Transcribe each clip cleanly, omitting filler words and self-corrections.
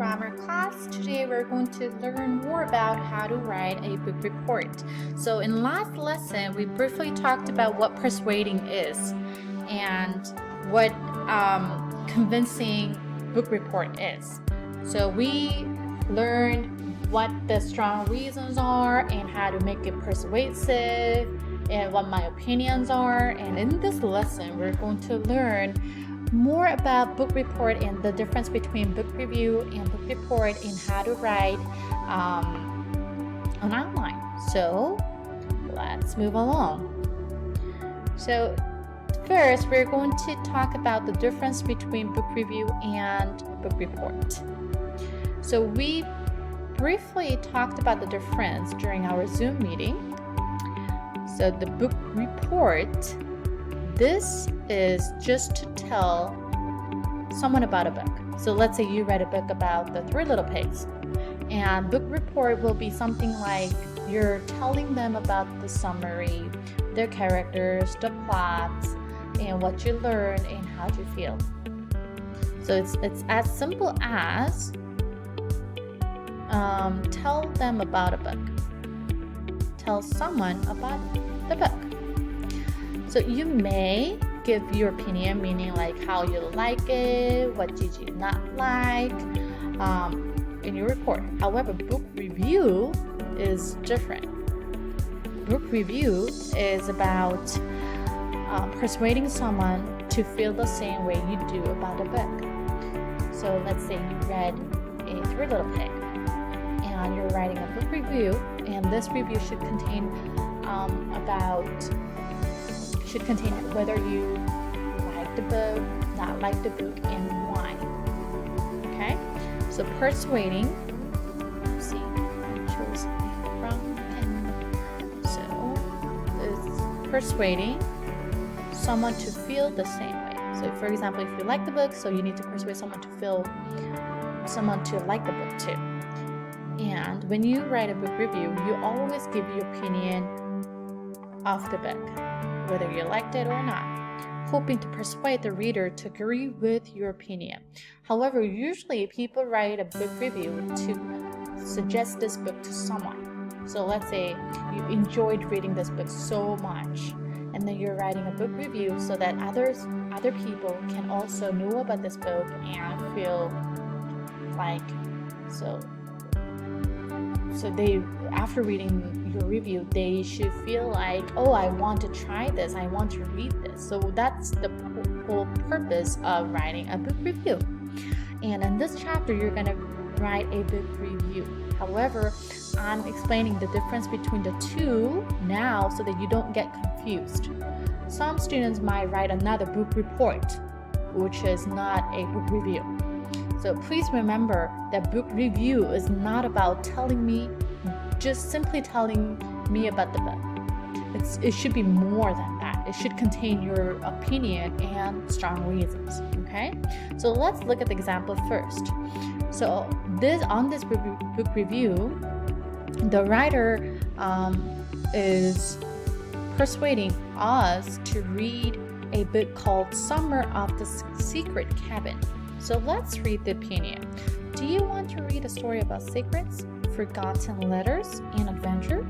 grammar class. Today we're going to learn more about how to write a book report. So in last lesson, we briefly talked about what persuading is and what convincing book report is. So we learned what the strong reasons are and how to make it persuasive and what my opinions are. And in this lesson, we're going to learn more about book report and the difference between book review and book report and how to write on outline. So let's move along. So first, we're going to talk about the difference between book review and book report. So we briefly talked about the difference during our Zoom meeting. So the book report, this is just to tell someone about a book. So let's say you read a book about the Three Little Pigs, and book report will be something like you're telling them about the summary, their characters, the plots, and what you learned and how you feel. So it's as simple as tell them about a book. Tell someone about the book. So you may give your opinion, meaning like how you like it, what did you not like, in your report. However, book review is different. Book review is about persuading someone to feel the same way you do about a book. So let's say you read a Three Little Pig, and you're writing a book review, and this review should contain whether you like the book, not like the book, and why. Okay? So persuading. Let's see, I chose the wrong pen. So it's persuading someone to feel the same way. So for example, if you like the book, so you need to persuade someone to like the book too. And when you write a book review, you always give your opinion of the book, whether you liked it or not, hoping to persuade the reader to agree with your opinion. However, usually people write a book review to suggest this book to someone. So let's say you enjoyed reading this book so much, and then you're writing a book review so that other people can also know about this book and feel like so they, after reading your review, they should feel like, oh, I want to try this, I want to read this. So that's the whole purpose of writing a book review. And in this chapter, you're going to write a book review. However, I'm explaining the difference between the two now so that you don't get confused. Some students might write another book report, which is not a book review. So please remember that book review is not about just simply telling me about the book. It should be more than that. It should contain your opinion and strong reasons. Okay? So let's look at the example first. So on this book review, the writer is persuading us to read a book called Summer of the Secret Cabin. So let's read the opinion. Do you want to read a story about secrets, forgotten letters, and adventure?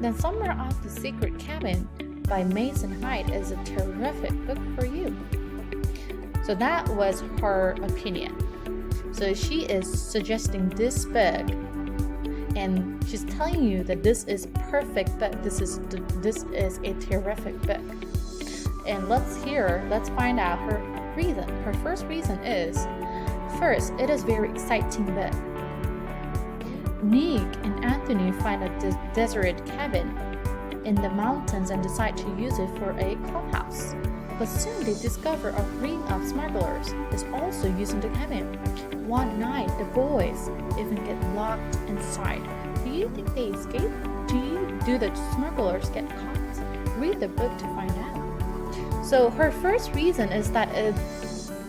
Then Summer of the Secret Cabin by Mason Hyde is a terrific book for you. So that was her opinion. So she is suggesting this book, and she's telling you that this is a perfect book. This is a terrific book. And let's find out her reason. Her first reason is, first, it is very exciting book. Nick and Anthony find a deserted cabin in the mountains and decide to use it for a clubhouse. But soon they discover a ring of smugglers is also using the cabin. One night, the boys even get locked inside. Do you think they escape? Do the smugglers get caught? Read the book to find out. So her first reason is that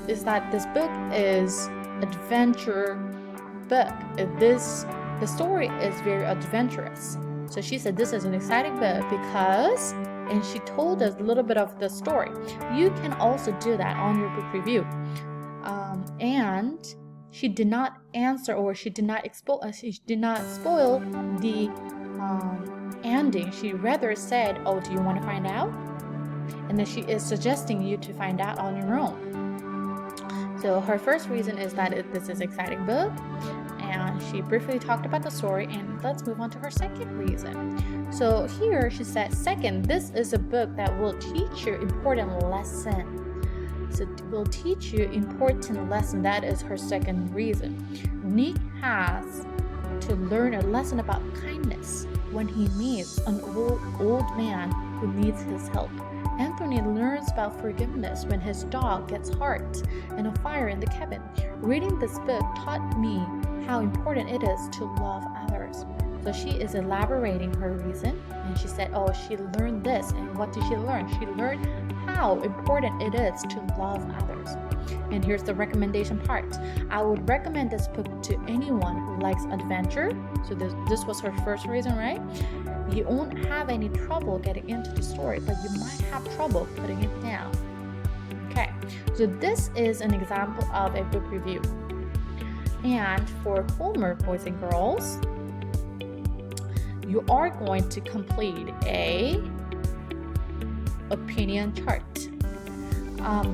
this book is adventure book. The story is very adventurous. So she said this is an exciting book because, and she told us a little bit of the story. You can also do that on your book review. And she did not answer, or she did not spoil the ending. She rather said, oh, do you want to find out? And then she is suggesting you to find out on your own. So her first reason is that this is an exciting book, and she briefly talked about the story. And let's move on to her second reason. So here she said, second, this is a book that will teach you important lesson. So it will teach you important lesson. That is her second reason. Nick has to learn a lesson about kindness when he meets an old man who needs his help. Anthony learns about forgiveness when his dog gets hurt in a fire in the cabin. Reading this book taught me how important it is to love others. So she is elaborating her reason, and she said, oh, she learned this. And what did she learn? She learned how important it is to love others. And here's the recommendation part. I would recommend this book to anyone who likes adventure. So this was her first reason, right? You won't have any trouble getting into the story, but you might have trouble putting it down. Okay, so this is an example of a book review. And for homework, boys and girls, you are going to complete a opinion chart.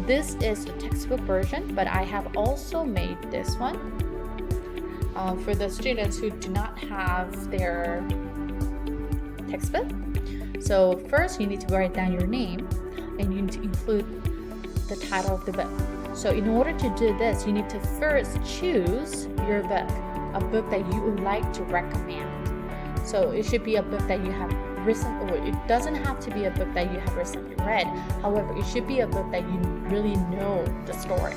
This is the textbook version, but I have also made this one for the students who do not have their textbook. So first you need to write down your name, and you need to include the title of the book. So in order to do this, you need to first choose your book, a book that you would like to recommend. So it should be a book that you have recently, or it doesn't have to be a book that you have recently read. However, it should be a book that you really know the story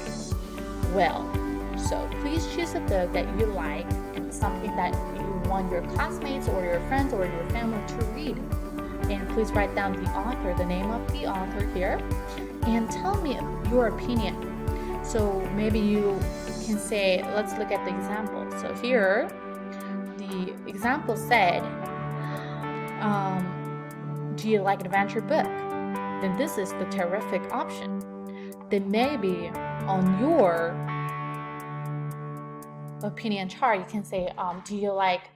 well. So please choose a book that you like and something that you want your classmates or your friends or your family to read. And please write down the author, the name of the author here, and tell me your opinion. So maybe you can say, let's look at the example. So here, the example said, do you like adventure book? Then this is the terrific option. Then maybe on your opinion chart, you can say, do you like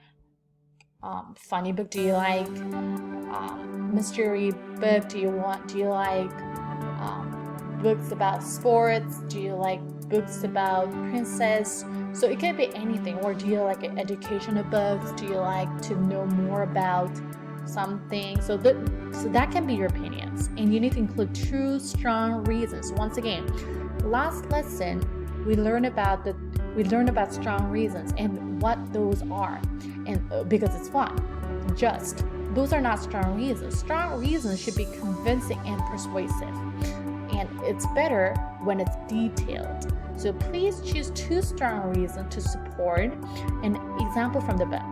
funny book? Do you like mystery book? Do you like books about sports? Do you like books about princess? So it could be anything. Or do you like educational books? Do you like to know more about something? So that can be your opinions, and you need to include two strong reasons. Once again, last lesson we learned about strong reasons and what those are, and because it's fun. Just those are not strong reasons. Strong reasons should be convincing and persuasive, and it's better when it's detailed. So please choose two strong reasons to support an example from the book.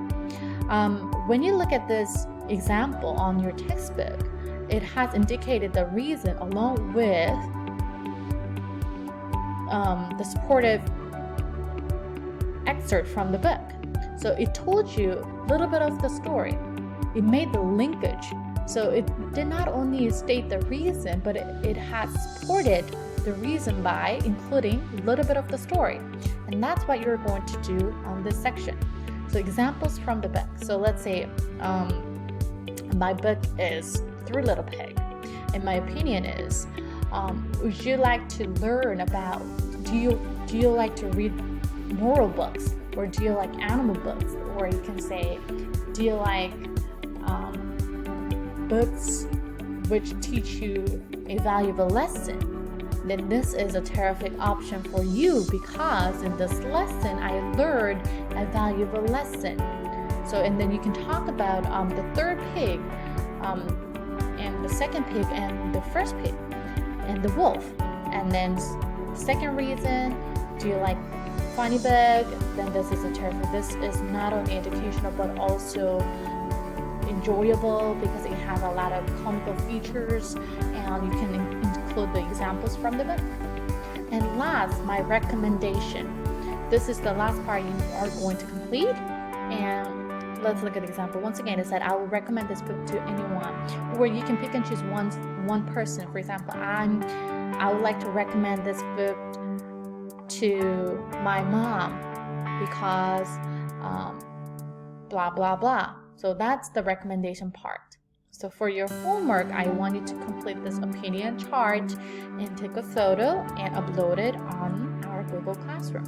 When you look at this example on your textbook, it has indicated the reason along with the supportive excerpt from the book. So it told you a little bit of the story. It made the linkage. So it did not only state the reason, but it has supported the reason by including a little bit of the story. And that's what you're going to do on this section. So examples from the book. So let's say my book is Three Little Pig, and my opinion is, would you like to learn about, do you like to read moral books, or do you like animal books? Or you can say, do you like books which teach you a valuable lesson? Then this is a terrific option for you, because in this lesson I learned a valuable lesson. So, and then you can talk about the third pig, and the second pig, and the first pig, and the wolf. And then second reason, do you like funny book? Then this is a terrific. This is not only educational but also enjoyable, because it has a lot of comical features, and you can include the examples from the book. And last, my recommendation. This is the last part you are going to complete, and let's look at the example. Once again, it said, I will recommend this book to anyone, or you can pick and choose one person. For example, I would like to recommend this book to my mom because blah blah blah. So that's the recommendation part. So for your homework, I want you to complete this opinion chart and take a photo and upload it on our Google Classroom.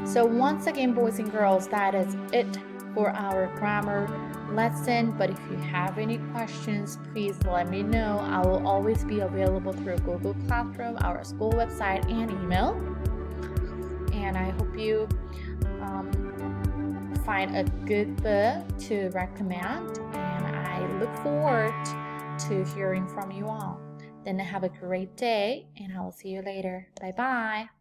So once again, boys and girls, that is it for our grammar lesson. But if you have any questions, please let me know. I will always be available through Google Classroom, our school website, and email. And I hope you find a good book to recommend. And I look forward to hearing from you all. Then have a great day, and I will see you later. Bye-bye.